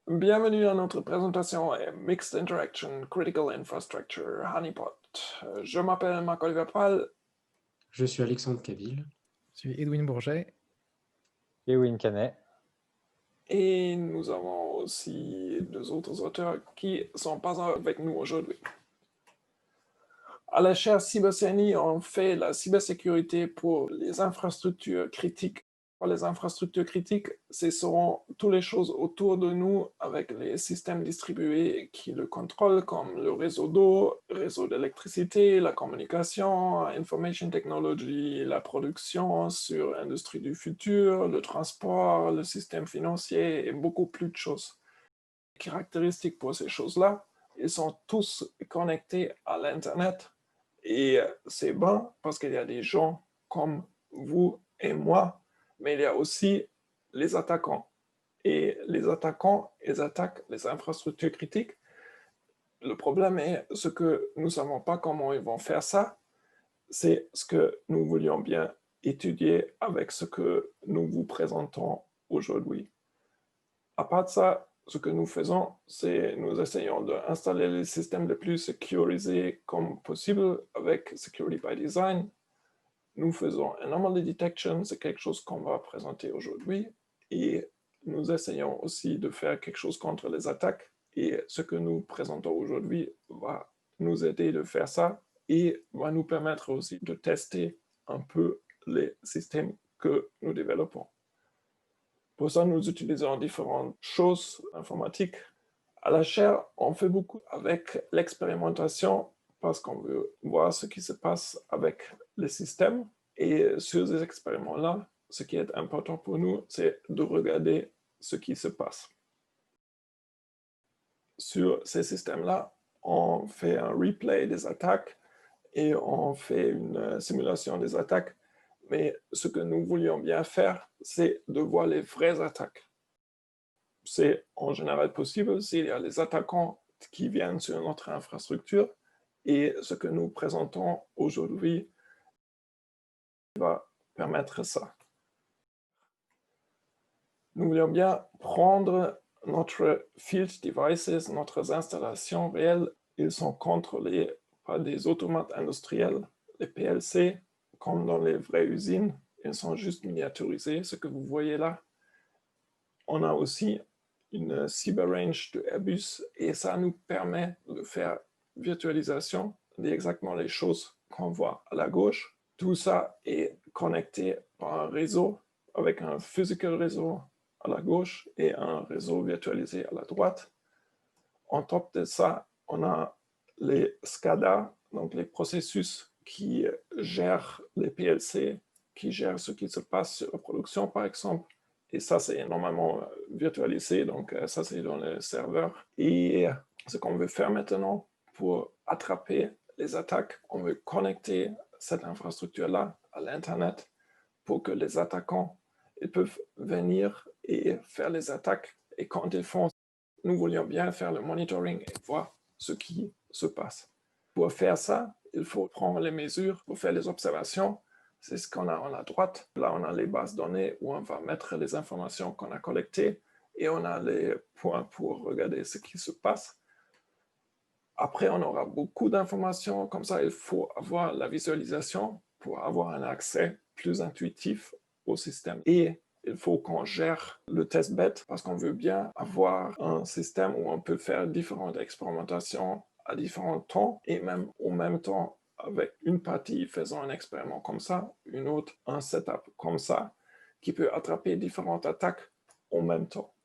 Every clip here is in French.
Bienvenue à notre présentation Mixed Interaction Critical Infrastructure Honeypot. Je m'appelle Marc-Olivier Pral Je suis Alexandre Caville. Je suis Edwin Bourget. Ewen Canet. et nous avons aussi deux autres auteurs qui sont pas avec nous aujourd'hui. À la chaire Cybersénie, on fait la cybersécurité pour les infrastructures critiques. Les infrastructures critiques, ce seront toutes les choses autour de nous avec les systèmes distribués qui le contrôlent, comme le réseau d'eau, le réseau d'électricité, la communication, information technology, la production sur l'industrie du futur, le transport, le système financier et beaucoup plus de choses. Les caractéristiques pour ces choses-là, ils sont tous connectés à l'Internet. Et c'est bon parce qu'il y a des gens comme vous et moi, mais il y a aussi les attaquants. Et les attaquants, ils attaquent les infrastructures critiques. Le problème est ce que nous ne savons pas comment ils vont faire ça. C'est ce que nous voulions bien étudier avec ce que nous vous présentons aujourd'hui. À part de ça, ce que nous faisons, c'est nous essayons d'installer les systèmes les plus sécurisés comme possible avec Security by Design. Nous faisons Anomaly Detection, c'est quelque chose qu'on va présenter aujourd'hui, et nous essayons aussi de faire quelque chose contre les attaques, et ce que nous présentons aujourd'hui va nous aider de faire ça, et va nous permettre aussi de tester un peu les systèmes que nous développons. Pour ça, nous utilisons différentes choses informatiques. À la chaire, on fait beaucoup avec l'expérimentation parce qu'on veut voir ce qui se passe avec les systèmes. Et sur ces expériments-là, ce qui est important pour nous, c'est de regarder ce qui se passe. Sur ces systèmes-là, on fait un replay des attaques et on fait une simulation des attaques. Mais ce que nous voulions bien faire, c'est de voir les vraies attaques. C'est en général possible s'il y a les attaquants qui viennent sur notre infrastructure, et ce que nous présentons aujourd'hui va permettre ça. Nous voulions bien prendre notre field devices, notre installations réelles. Ils sont contrôlés par des automates industriels, les PLC, comme dans les vraies usines. Ils sont juste miniaturisés, ce que vous voyez là. On a aussi une cyber-range de Airbus, et ça nous permet de faire virtualisation d'exactement les choses qu'on voit à la gauche. Tout ça est connecté par un réseau, avec un physical réseau à la gauche et un réseau virtualisé à la droite. En top de ça, on a les SCADA, donc les processus qui gèrent les PLC, qui gèrent ce qui se passe sur la production, par exemple. Et ça, c'est normalement virtualisé, donc ça, c'est dans le serveur. Et ce qu'on veut faire maintenant pour attraper les attaques, on veut connecter cette infrastructure-là à l'Internet pour que les attaquants ils peuvent venir et faire les attaques. Et quand ils font, nous voulions bien faire le monitoring et voir ce qui se passe. Pour faire ça, il faut prendre les mesures pour faire les observations. C'est ce qu'on a à la droite. Là, on a les bases de données où on va mettre les informations qu'on a collectées et on a les points pour regarder ce qui se passe. Après, on aura beaucoup d'informations. Comme ça, il faut avoir la visualisation pour avoir un accès plus intuitif au système. Et il faut qu'on gère le testbed parce qu'on veut bien avoir un système où on peut faire différentes expérimentations à différents temps et même au même temps avec une partie faisant un expériment comme ça, une autre un setup comme ça, qui peut attraper différentes attaques en même temps.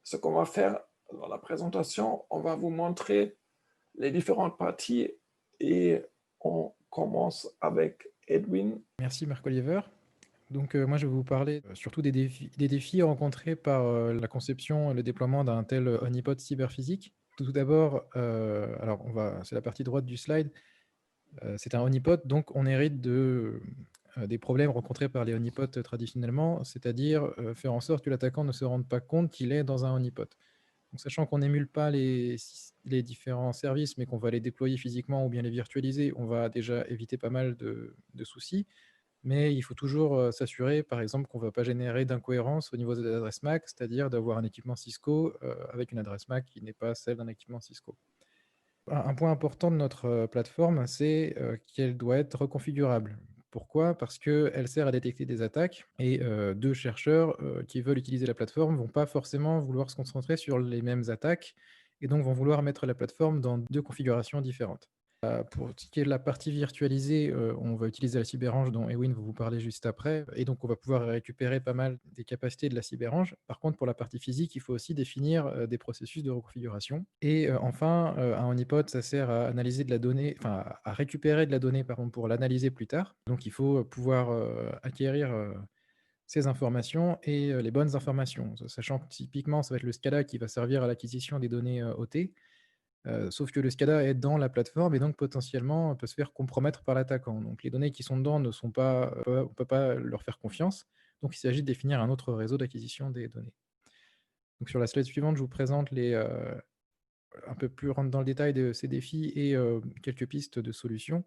Ce qu'on va faire dans la présentation, on va vous montrer les différentes parties et on commence avec Edwin. Merci Marc-Oliver. Donc moi je vais vous parler surtout des défis rencontrés par la conception et le déploiement d'un tel honeypot cyberphysique. Tout d'abord, alors c'est la partie droite du slide, c'est un honeypot, donc on hérite des problèmes rencontrés par les honeypots traditionnellement, c'est-à-dire faire en sorte que l'attaquant ne se rende pas compte qu'il est dans un honeypot. Donc, sachant qu'on n'émule pas les différents services, mais qu'on va les déployer physiquement ou bien les virtualiser, on va déjà éviter pas mal de soucis. mais il faut toujours s'assurer, par exemple, qu'on ne va pas générer d'incohérence au niveau de l'adresse MAC, c'est-à-dire d'avoir un équipement Cisco avec une adresse MAC qui n'est pas celle d'un équipement Cisco. Un point important de notre plateforme, c'est qu'elle doit être reconfigurable. Pourquoi? Parce qu'elle sert à détecter des attaques et 2 chercheurs qui veulent utiliser la plateforme ne vont pas forcément vouloir se concentrer sur les mêmes attaques et donc vont vouloir mettre la plateforme dans 2 configurations différentes. Pour ce qui est de la partie virtualisée, on va utiliser la cyberrange dont Ewin va vous parler juste après et donc on va pouvoir récupérer pas mal des capacités de la cyberrange. Par contre, pour la partie physique, il faut aussi définir, des processus de reconfiguration et enfin, un honeypot, ça sert à analyser de la donnée, enfin à récupérer de la donnée, pardon, pour l'analyser plus tard. Donc il faut, pouvoir, acquérir, ces informations et les bonnes informations. Sachant que typiquement, ça va être le SCADA qui va servir à l'acquisition des données, OT. Sauf que le SCADA est dans la plateforme et donc potentiellement peut se faire compromettre par l'attaquant. Donc les données qui sont dedans ne sont pas, on peut pas leur faire confiance. Donc il s'agit de définir un autre réseau d'acquisition des données. Donc sur la slide suivante, je vous présente un peu plus rentre dans le détail de ces défis et quelques pistes de solutions.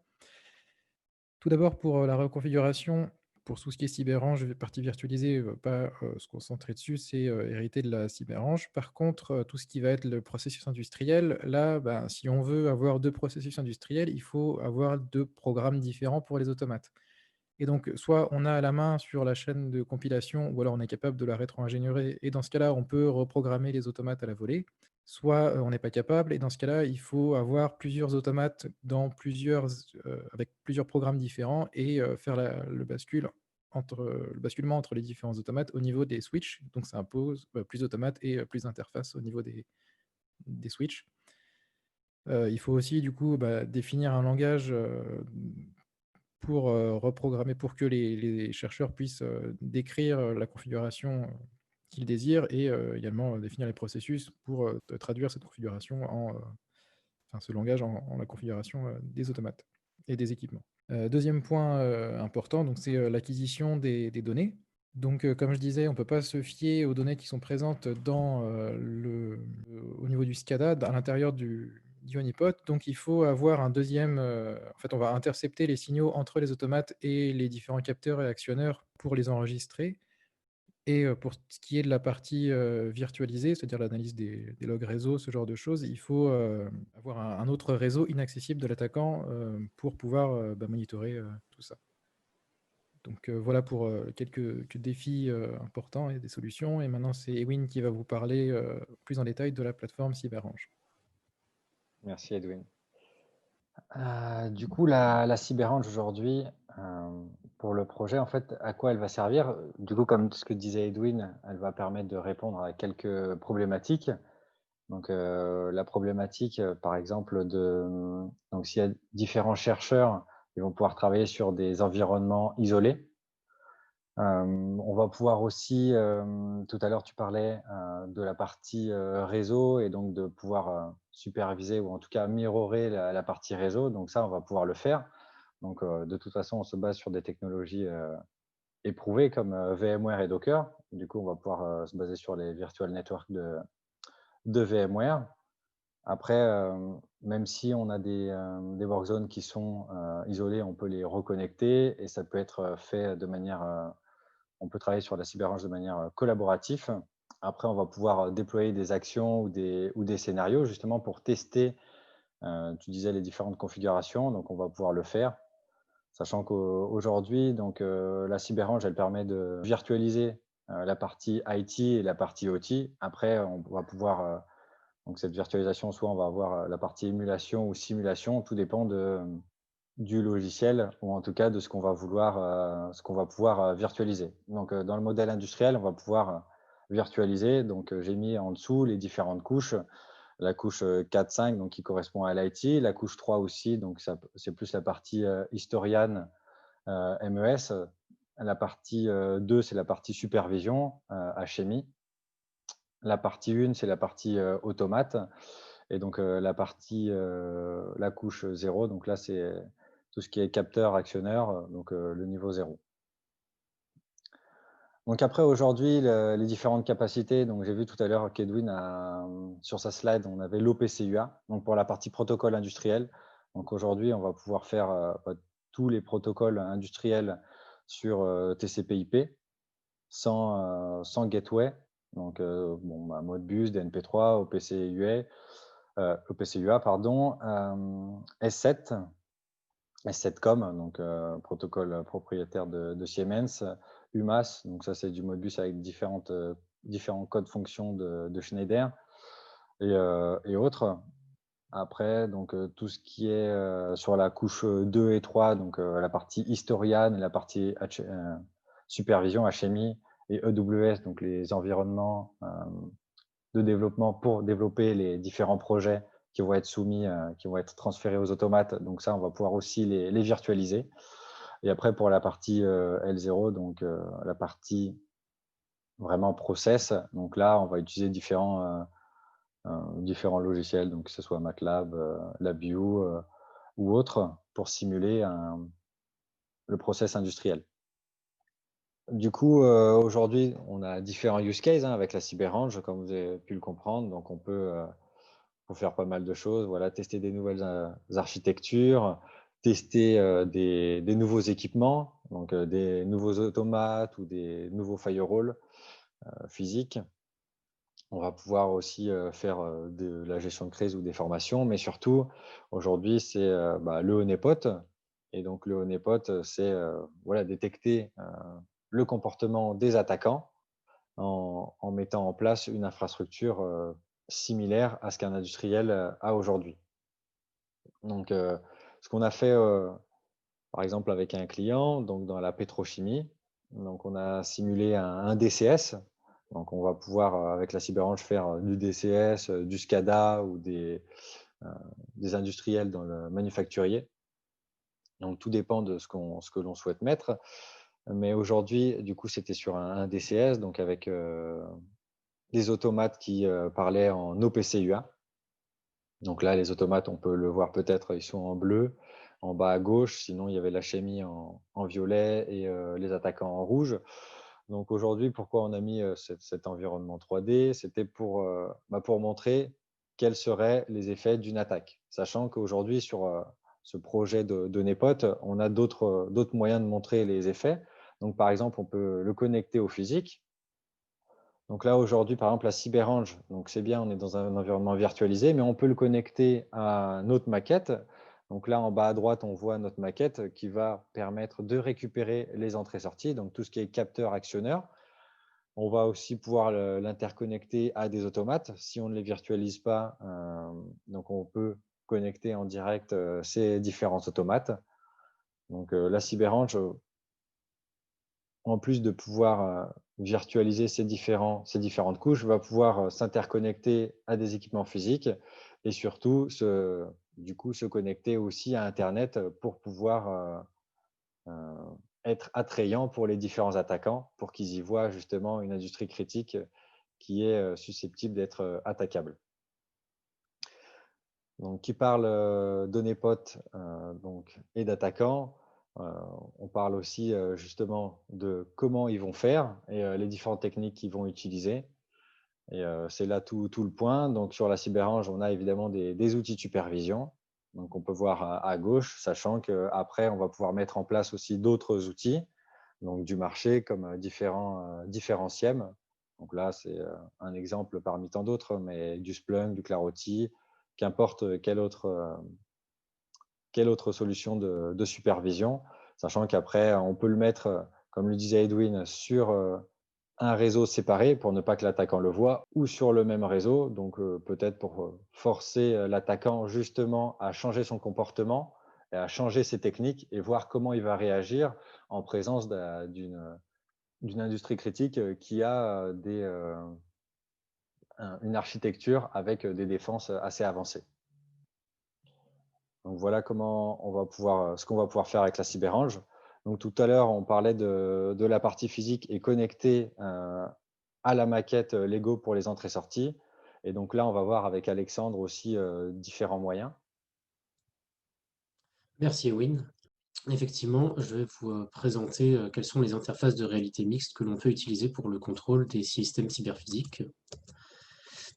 Tout d'abord pour la reconfiguration, pour tout ce qui est cyberrange, partie virtualisée, pas se concentrer dessus, c'est hérité de la cyberrange. Par contre, tout ce qui va être le processus industriel, là, ben, si on veut avoir 2 processus industriels, il faut avoir 2 programmes différents pour les automates. Et donc, soit on a à la main sur la chaîne de compilation, ou alors on est capable de la rétro-ingénierer, et dans ce cas-là, on peut reprogrammer les automates à la volée. Soit on n'est pas capable, et dans ce cas-là, il faut avoir plusieurs automates dans avec plusieurs programmes différents et faire le le basculement entre les différents automates au niveau des switches. Donc ça impose plus d'automates et plus d'interfaces au niveau des switches. Il faut aussi du coup définir un langage pour reprogrammer, pour que les chercheurs puissent décrire la configuration qu'ils désirent et également définir les processus pour traduire cette configuration enfin, ce langage en la configuration des automates et des équipements. Deuxième point important, donc c'est l'acquisition des données. Donc, comme je disais, on ne peut pas se fier aux données qui sont présentes au niveau du SCADA, à l'intérieur du honeypot. Donc, il faut avoir un deuxième. En fait, on va intercepter les signaux entre les automates et les différents capteurs et actionneurs pour les enregistrer. Et pour ce qui est de la partie virtualisée, c'est-à-dire l'analyse des logs réseau, ce genre de choses, il faut avoir un autre réseau inaccessible de l'attaquant pour pouvoir monitorer tout ça. Donc voilà pour quelques défis importants et des solutions. Et maintenant, c'est Ewin qui va vous parler plus en détail de la plateforme CyberRange. Merci Edwin. Du coup, la cyberrange aujourd'hui, pour le projet, en fait, à quoi elle va servir? Du coup, comme ce que disait Edwin, elle va permettre de répondre à quelques problématiques. Donc, la problématique, par exemple, donc s'il y a différents chercheurs, ils vont pouvoir travailler sur des environnements isolés. On va pouvoir aussi, tout à l'heure, tu parlais de la partie réseau et donc de pouvoir superviser ou en tout cas mirrorer la partie réseau. Donc ça, on va pouvoir le faire. Donc, de toute façon, on se base sur des technologies éprouvées comme VMware et Docker. Du coup, on va pouvoir se baser sur les virtual networks de VMware. Après, même si on a des work zones qui sont isolées, on peut les reconnecter et ça peut être fait de manière on peut travailler sur la cyberrange de manière collaborative. Après, on va pouvoir déployer des actions ou des scénarios justement pour tester, tu disais, les différentes configurations. Donc, on va pouvoir le faire, sachant qu'aujourd'hui, la cyberrange, elle permet de virtualiser la partie IT et la partie OT. Après, on va pouvoir, donc cette virtualisation, soit on va avoir la partie émulation ou simulation, tout dépend du logiciel ou en tout cas de ce qu'on va pouvoir virtualiser. Donc, dans le modèle industriel, on va pouvoir virtualiser. Donc, j'ai mis en dessous les différentes couches. La couche 4, 5, donc qui correspond à l'IT. La couche 3 aussi, donc c'est plus la partie historian MES. La partie 2, c'est la partie supervision, HMI. La partie 1, c'est la partie automate. Et donc, la couche 0, donc là, c'est tout ce qui est capteur, actionneur, donc le niveau 0. Donc après, aujourd'hui, les différentes capacités, donc j'ai vu tout à l'heure qu'Edwin sur sa slide, on avait l'OPCUA, donc pour la partie protocole industriel. Donc aujourd'hui, on va pouvoir faire tous les protocoles industriels sur TCP/IP sans gateway. Donc, Modbus, DNP3, OPC-UA, pardon, S7com, donc protocole propriétaire de Siemens, UMAS, donc ça c'est du Modbus avec différents codes fonctions de Schneider et autres. Après, donc tout ce qui est sur la couche 2 et 3, donc la partie Historian et la partie supervision, HMI et EWS, donc les environnements de développement pour développer les différents projets qui vont être soumis, qui vont être transférés aux automates. Donc ça, on va pouvoir aussi les virtualiser. Et après, pour la partie L0, donc la partie vraiment process, donc là, on va utiliser différents logiciels, donc que ce soit MATLAB, LabVIEW ou autres, pour simuler le process industriel. Du coup, aujourd'hui, on a différents use cases avec la CyberRange, comme vous avez pu le comprendre. Donc, on peut faire pas mal de choses. Voilà, tester des nouvelles architectures, tester des nouveaux équipements, donc des nouveaux automates ou des nouveaux firewalls physiques. On va pouvoir aussi faire de la gestion de crise ou des formations, mais surtout, aujourd'hui, c'est le honeypot. Et donc, le honeypot, c'est détecter le comportement des attaquants en mettant en place une infrastructure similaire à ce qu'un industriel a aujourd'hui. Donc, ce qu'on a fait, par exemple, avec un client, donc dans la pétrochimie, donc on a simulé un DCS. Donc, on va pouvoir, avec la CyberRange, faire du DCS, du SCADA ou des industriels dans le manufacturier. Donc, tout dépend de ce que l'on souhaite mettre. Mais aujourd'hui, du coup, c'était sur un DCS, donc avec des automates qui parlaient en OPC-UA. Donc là, les automates, on peut le voir peut-être, ils sont en bleu, en bas à gauche. Sinon, il y avait l'HMI en violet et les attaquants en rouge. Donc aujourd'hui, pourquoi on a mis cet environnement 3D? C'était pour montrer quels seraient les effets d'une attaque. Sachant qu'aujourd'hui, sur ce projet de NEPOT, on a d'autres moyens de montrer les effets. Donc par exemple, on peut le connecter au physique. Donc là, aujourd'hui, par exemple, la CyberRange, donc c'est bien, on est dans un environnement virtualisé, mais on peut le connecter à notre maquette. Donc là, en bas à droite, on voit notre maquette qui va permettre de récupérer les entrées-sorties, donc tout ce qui est capteur-actionneur. On va aussi pouvoir l'interconnecter à des automates. Si on ne les virtualise pas, donc on peut connecter en direct ces différents automates. Donc la CyberRange, en plus de pouvoir virtualiser ces différentes couches, va pouvoir s'interconnecter à des équipements physiques et surtout se connecter aussi à Internet pour pouvoir être attrayant pour les différents attaquants, pour qu'ils y voient justement une industrie critique qui est susceptible d'être attaquable. Donc, qui parle d'honeypot et d'attaquants, on parle aussi justement de comment ils vont faire et les différentes techniques qu'ils vont utiliser. Et c'est là tout le point. Donc, sur la CyberRange, on a évidemment des outils de supervision. Donc, on peut voir à gauche, sachant qu'après, on va pouvoir mettre en place aussi d'autres outils, donc du marché comme différents SIEM. Donc là, c'est un exemple parmi tant d'autres, mais du Splunk, du Clarity, qu'importe quelle autre solution de supervision, sachant qu'après, on peut le mettre, comme le disait Edwin, sur un réseau séparé pour ne pas que l'attaquant le voie, ou sur le même réseau, donc peut-être pour forcer l'attaquant justement à changer son comportement et à changer ses techniques et voir comment il va réagir en présence d'une industrie critique qui a une architecture avec des défenses assez avancées. Donc voilà comment ce qu'on va pouvoir faire avec la CyberRange. Donc tout à l'heure, on parlait de la partie physique et connectée à la maquette Lego pour les entrées-sorties. Et donc là, on va voir avec Alexandre aussi différents moyens. Merci Ewin. Effectivement, je vais vous présenter quelles sont les interfaces de réalité mixte que l'on peut utiliser pour le contrôle des systèmes cyberphysiques.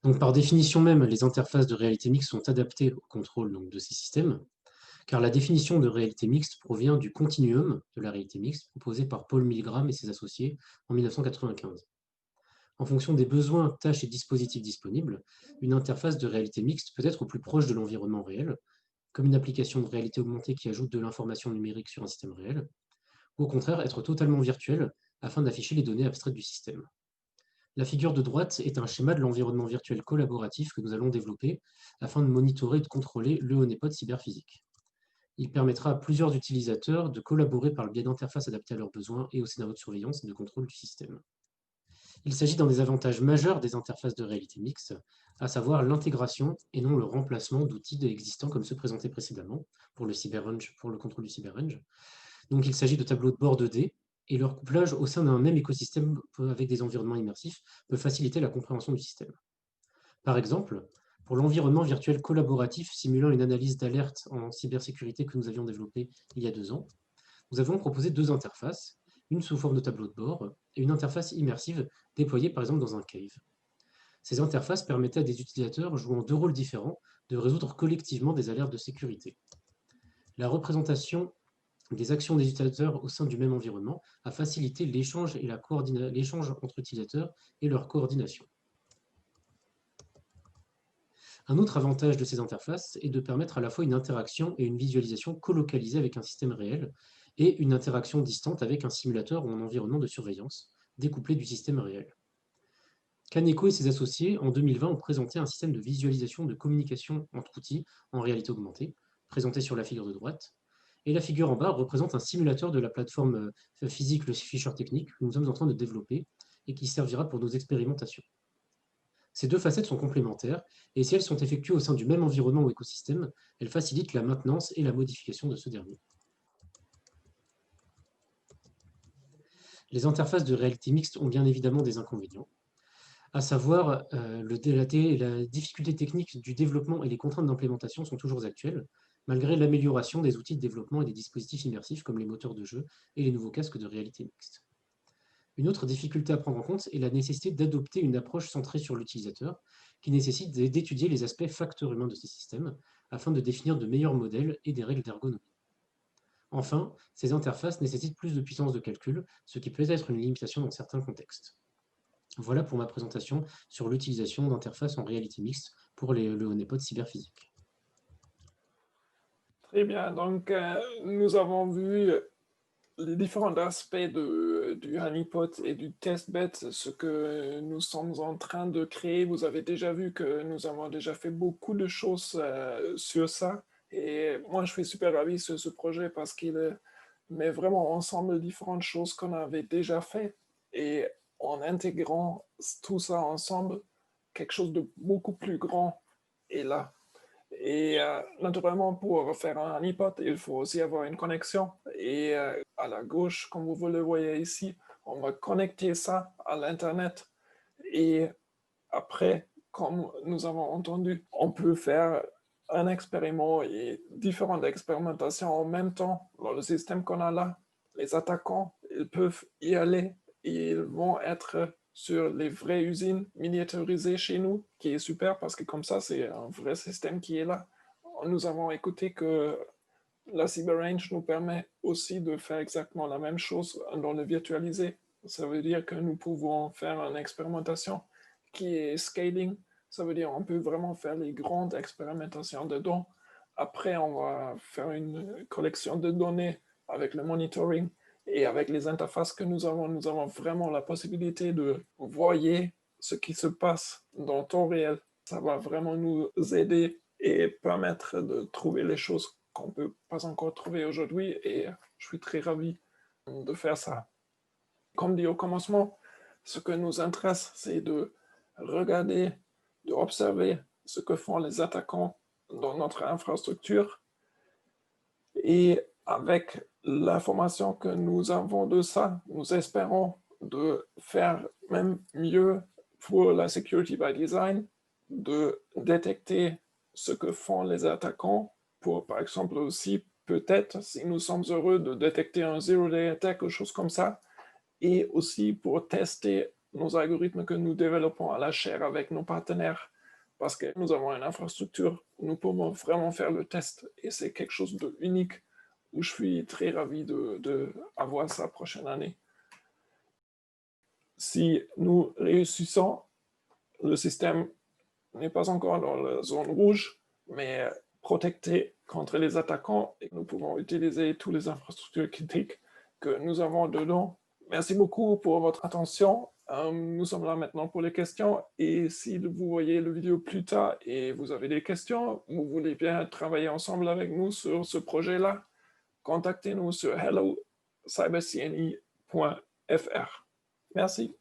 Donc, par définition même, les interfaces de réalité mixte sont adaptées au contrôle de ces systèmes. car la définition de réalité mixte provient du continuum de la réalité mixte proposé par Paul Milgram et ses associés en 1995. En fonction des besoins, tâches et dispositifs disponibles, une interface de réalité mixte peut être au plus proche de l'environnement réel, comme une application de réalité augmentée qui ajoute de l'information numérique sur un système réel, ou au contraire être totalement virtuelle afin d'afficher les données abstraites du système. La figure de droite est un schéma de l'environnement virtuel collaboratif que nous allons développer afin de monitorer et de contrôler le honeypot cyberphysique. Il permettra à plusieurs utilisateurs de collaborer par le biais d'interfaces adaptées à leurs besoins et au scénario de surveillance et de contrôle du système. Il s'agit d'un des avantages majeurs des interfaces de réalité mixte, à savoir l'intégration et non le remplacement d'outils existants comme ceux présentés précédemment pour le contrôle du cyberrange. Donc il s'agit de tableaux de bord 2D et leur couplage au sein d'un même écosystème avec des environnements immersifs peut faciliter la compréhension du système. Par exemple, pour l'environnement virtuel collaboratif simulant une analyse d'alerte en cybersécurité que nous avions développé il y a 2 ans, nous avons proposé 2 interfaces, une sous forme de tableau de bord et une interface immersive déployée par exemple dans un cave. Ces interfaces permettaient à des utilisateurs jouant 2 rôles différents de résoudre collectivement des alertes de sécurité. La représentation des actions des utilisateurs au sein du même environnement a facilité l'échange entre utilisateurs et leur coordination. Un autre avantage de ces interfaces est de permettre à la fois une interaction et une visualisation colocalisée avec un système réel et une interaction distante avec un simulateur ou un environnement de surveillance découplé du système réel. Kaneko et ses associés, en 2020, ont présenté un système de visualisation de communication entre outils en réalité augmentée, présenté sur la figure de droite. Et la figure en bas représente un simulateur de la plateforme physique, le Fisher Technique, que nous sommes en train de développer et qui servira pour nos expérimentations. Ces 2 facettes sont complémentaires, et si elles sont effectuées au sein du même environnement ou écosystème, elles facilitent la maintenance et la modification de ce dernier. Les interfaces de réalité mixte ont bien évidemment des inconvénients, à savoir la difficulté technique du développement et les contraintes d'implémentation sont toujours actuelles, malgré l'amélioration des outils de développement et des dispositifs immersifs comme les moteurs de jeu et les nouveaux casques de réalité mixte. Une autre difficulté à prendre en compte est la nécessité d'adopter une approche centrée sur l'utilisateur, qui nécessite d'étudier les aspects facteurs humains de ces systèmes, afin de définir de meilleurs modèles et des règles d'ergonomie. Enfin, ces interfaces nécessitent plus de puissance de calcul, ce qui peut être une limitation dans certains contextes. Voilà pour ma présentation sur l'utilisation d'interfaces en réalité mixte pour le honeypot cyberphysique. Très bien, donc nous avons vu les différents aspects du honeypot et du testbed, ce que nous sommes en train de créer. Vous avez déjà vu que nous avons déjà fait beaucoup de choses sur ça. Et moi, je suis super ravi sur ce projet parce qu'il met vraiment ensemble différentes choses qu'on avait déjà fait. Et en intégrant tout ça ensemble, quelque chose de beaucoup plus grand est là. Et naturellement, pour faire un honeypot, il faut aussi avoir une connexion. Et à la gauche, comme vous le voyez ici, on va connecter ça à l'Internet. Et après, comme nous avons entendu, on peut faire un expériment et différentes expérimentations en même temps dans le système qu'on a là. Les attaquants, ils peuvent y aller et ils vont être sur les vraies usines miniaturisées chez nous, qui est super parce que comme ça, c'est un vrai système qui est là. Nous avons écouté que la CyberRange nous permet aussi de faire exactement la même chose dans le virtualisé. Ça veut dire que nous pouvons faire une expérimentation qui est scaling. Ça veut dire qu'on peut vraiment faire les grandes expérimentations dedans. Après, on va faire une collection de données avec le monitoring et avec les interfaces que nous avons vraiment la possibilité de voir ce qui se passe dans le temps réel. Ça va vraiment nous aider et permettre de trouver les choses qu'on ne peut pas encore trouver aujourd'hui et je suis très ravi de faire ça. Comme dit au commencement, ce que nous intéresse, c'est de regarder, d'observer ce que font les attaquants dans notre infrastructure et avec l'information que nous avons de ça, nous espérons de faire même mieux pour la security by design, de détecter ce que font les attaquants pour, par exemple, aussi, peut-être, si nous sommes heureux, de détecter un zero-day attack ou choses comme ça, et aussi pour tester nos algorithmes que nous développons à la chaire avec nos partenaires. parce que nous avons une infrastructure où nous pouvons vraiment faire le test et c'est quelque chose d'unique où je suis très ravi d'avoir ça prochaine année. Si nous réussissons, le système n'est pas encore dans la zone rouge, mais protégé contre les attaquants et nous pouvons utiliser toutes les infrastructures critiques que nous avons dedans. Merci beaucoup pour votre attention. Nous sommes là maintenant pour les questions et si vous voyez la vidéo plus tard et vous avez des questions, vous voulez bien travailler ensemble avec nous sur ce projet-là, contactez-nous sur hello@cybercni.fr. Merci.